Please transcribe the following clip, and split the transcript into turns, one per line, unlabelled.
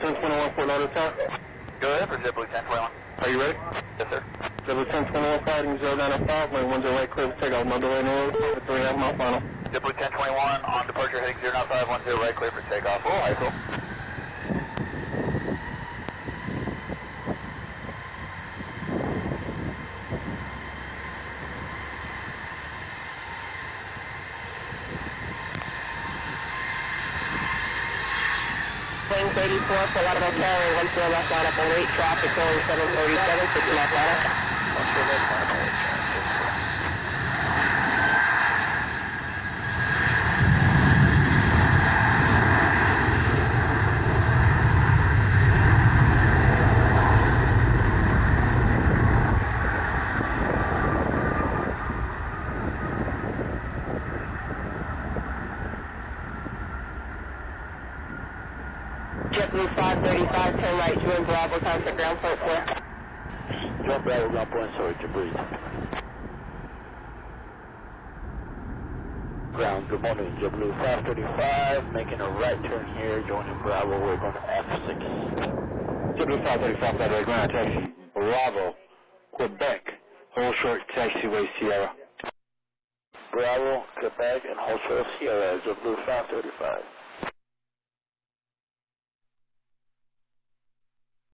1021 Fort Lauderdale.
Go ahead for JetBlue 1021.
Are you ready?
Yes, sir.
JetBlue 1021 fighting 0905, lane 10 right clear for takeoff, Mother Lane Road, 3.5 mile final.
JetBlue 1021 on departure heading 09510 right clear for takeoff. Oh, high school.
Plane 34 for Lauderdale Tower, 10 left line up on 8, traffic going 737, 50 mile final. JetBlue 535, turn right, join Bravo, contact ground point 4.
Join Bravo, ground point, sorry to breathe. Ground, good morning, JetBlue 535, making a right turn here, joining Bravo, we're going to F6.
JetBlue 535, Federal ground taxi, Bravo, Quebec, hold short, taxiway Sierra.
Bravo, Quebec, and hold short Sierra, JetBlue 535.